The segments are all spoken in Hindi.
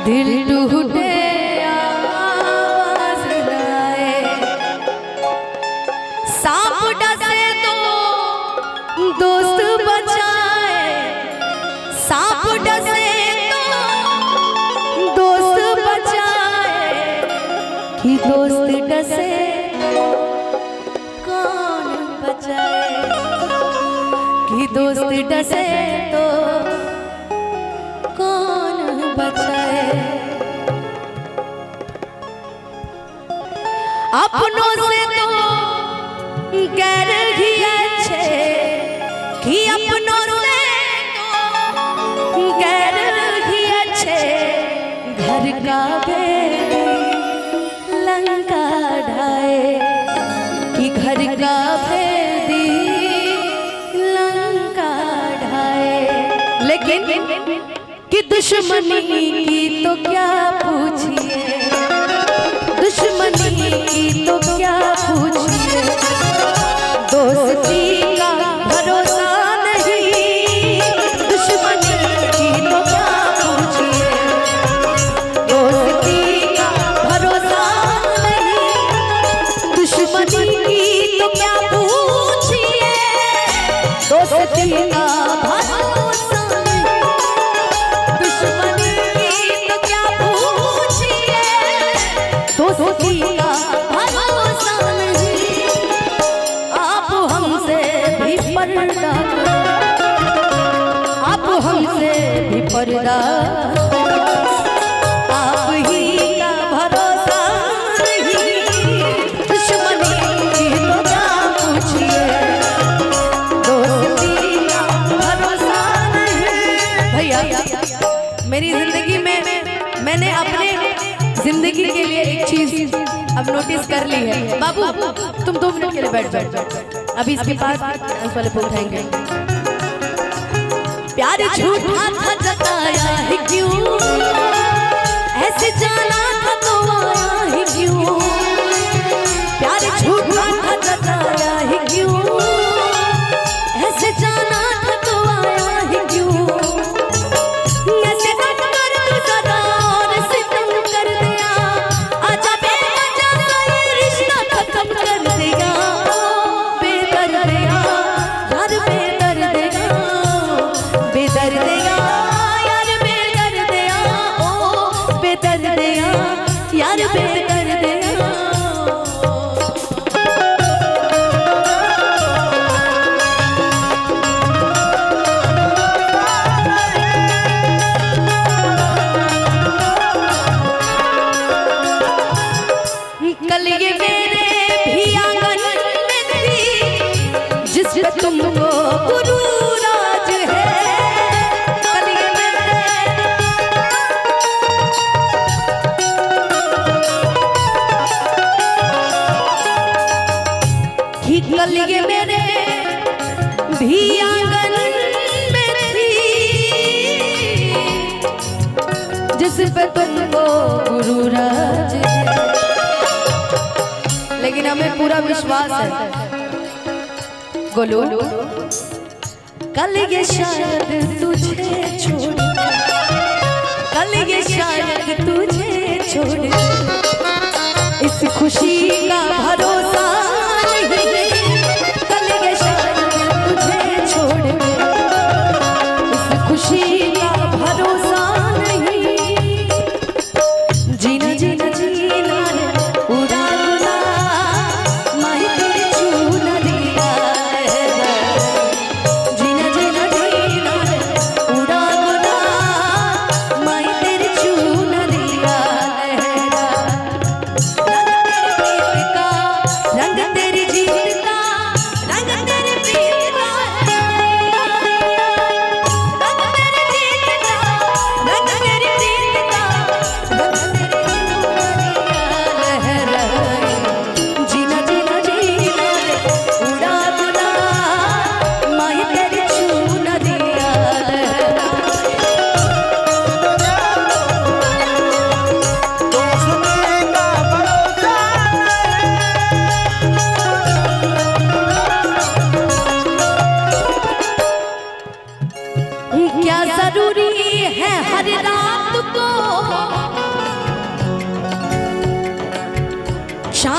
दिल टूटे आवाज लाए, सांप डसे तो दोस्त बचाए, सांप डसे तो दोस्त बचाए, कि दोस्त डसे कौन बचाए, कि दोस्त डसे तो कौन बचाए। अपनों से तो गैर ही अच्छे, कि अपनों से तो गैर ही अच्छे, घर का बेटी लंका ढाए, कि घर का बेटी लंका ढाए। लेकिन कि दुश्मनी की तो क्या पूछिए, दुश्मनी की तो क्या पूछिए, दोस्ती का भरोसा नहीं, दुश्मनी की तो क्या पूछिए, दोस्ती का भरोसा नहीं, दुश्मनी की तो क्या पूछिए, दोस्ती का भरोसा नहीं, दुश्मनी की तो क्या पूछिए, दोस्ती का भरोसा नहीं। आप हमसे भी पर्दा, आप हमसे भी पर्दा, आप ही का भरोसा नहीं, दुश्मनी की तो क्या पूछिए, दोस्ती का भरोसा नहीं। भैया मेरी जिंदगी में मैंने अपने जिंदगी के लिए एक चीज अब नोटिस कर ली है। बाबू तुम 2 मिनट के लिए बैठ जाओ, अभी इसके बाद इस वाले पे उठाएंगे। प्यार झूठा था जताया है क्यों, ऐसे जाना था तो आया है क्यों, प्यार झूठा था जताया है क्यों, ऐसे जाना था तो आया है क्यों, ऐसे रट कर तू सदा और सितम कर दिया, आजा बेवजह सा ये रिश्ता खत्म कर देगा, बेदर्दिया यार बेदर्दिया, बेदर्दिया यार बेदर्दिया, ओ बेदर्दिया यार बेदर्दिया। कल ये मेरे भी आंगन में थी, जिस पे तुमको गुरु राज है, कल ये मेरे भी आंगन में थी, जिस पे तुमको गुरु राज है। लेकिन हमें पूरा विश्वास है गोलू, कल ये शायद तुझे छोड़, कल ये शायद तुझे छोड़, इस खुशी का भरोसा नहीं, कल ये शायद तुझे छोड़, इस खुशी का भरोसा नहीं, जीना जीना जीना उड़ा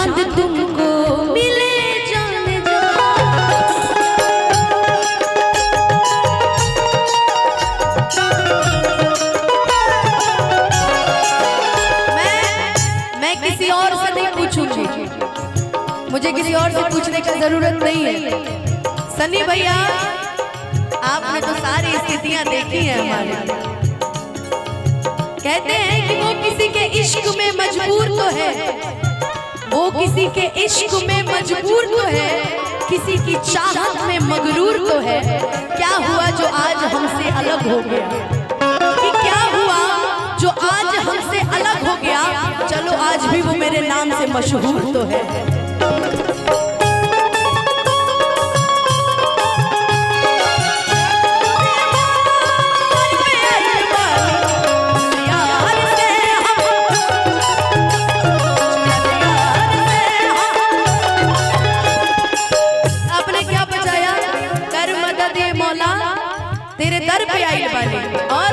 चांद तुमको मिले जाने जा। मैं किसी और से नहीं पूछूंगी, मुझे किसी और से पूछने की जरूरत नहीं है। सनी भैया आपने तो सारी स्थितियां देखी हैं हमारे। कहते हैं कि वो किसी के इश्क में मजबूर तो है, वो किसी के इश्क में मजबूर तो है, किसी की चाहत में मगरूर तो है। क्या हुआ जो आज हमसे अलग हो गया, कि क्या हुआ जो आज हमसे अलग हो गया। चलो आज भी वो मेरे नाम से मशहूर तो है। तेरे दर पे आई बानी और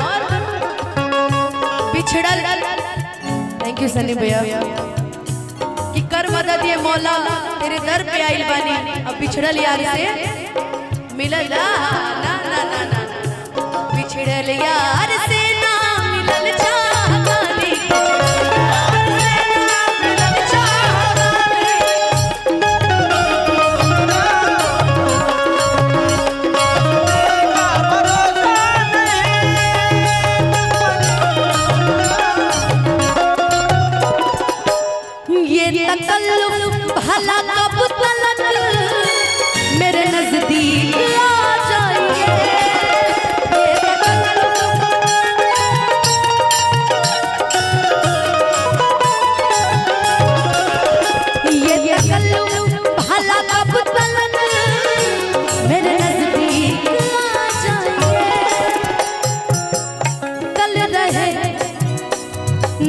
बिछड़ल। थैंक यू सनी भैया। कि कर मदद ये मौला तेरे दर पे आई बानी, अब बिछड़ल यार से मिलल ना ना ना ना ना, बिछड़ल यार से ना मिलल चाहतानी। भला कब तलक मेरे नजदीक आ जाइए, ये भला कब तलक मेरे नजदीक आ जाइए। कल रहे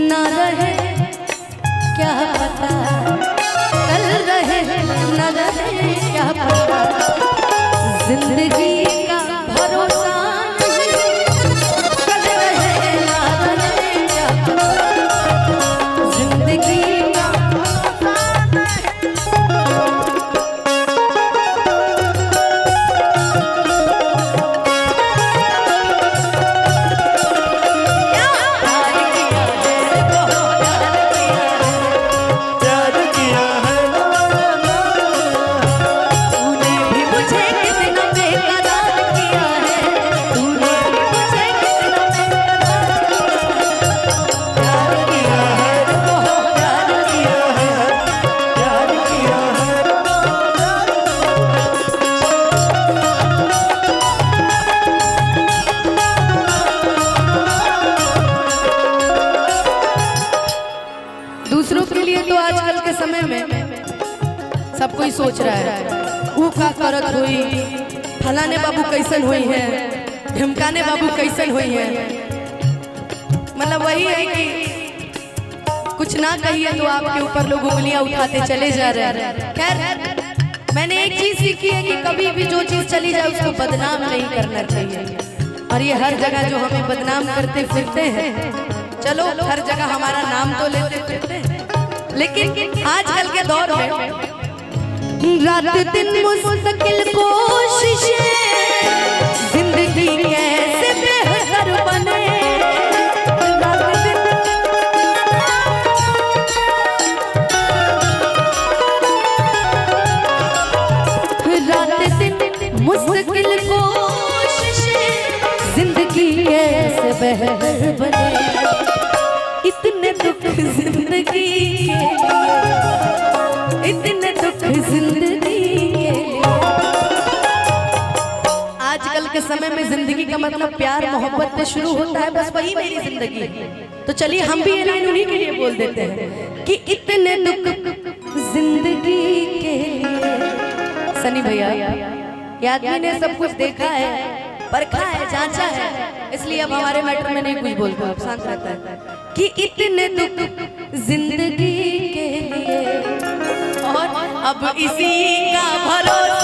ना रहे क्या पता, कल रहे न रहे क्या पता, जिंदगी का भरोसा नहीं। कल रहे न रहे क्या पता, जिंदगी का सब कोई सोच रहा है वो का करत हुई, फलाने बाबू कैसन हुई है, ढिमकाने बाबू कैसन हुई है। मतलब वही है कि कुछ ना कहिए तो आपके ऊपर लोग उंगलियां उठाते चले जा रहे हैं। खैर मैंने एक चीज सीखी है कि कभी भी जो चीज चली जाए उसको बदनाम नहीं करना चाहिए। और ये हर जगह जो हमें बदनाम करते फिरते हैं, चलो हर जगह हमारा नाम तो लेते फिरते हैं, लेकिन आजकल के दौर में रात दिन मुस्तकिल कोशिशें, जिंदगी कैसे बेहतर बने। रात दिन मुस्तकिल कोशिशें, जिंदगी कैसे बेहतर बने। इतने दुख जिंदगी के लिए, इतने दुख जिंदगी के लिए। आजकल के समय में जिंदगी का मतलब प्यार मोहब्बत पे शुरू होता है, बस वही मेरी जिंदगी है। तो चलिए हम भी ये लाइन उन्हीं के लिए बोल देते हैं कि इतने दुख जिंदगी के लिए। सनी भैया ये आदमी ने सब कुछ देखा है, परखा है, जांचा है, इसलिए अब हमारे मैटर में नहीं कुछ बोलता, अब शांत रहता है कि इतने दुख जिंदगी के लिए और अब इसी का भरोसा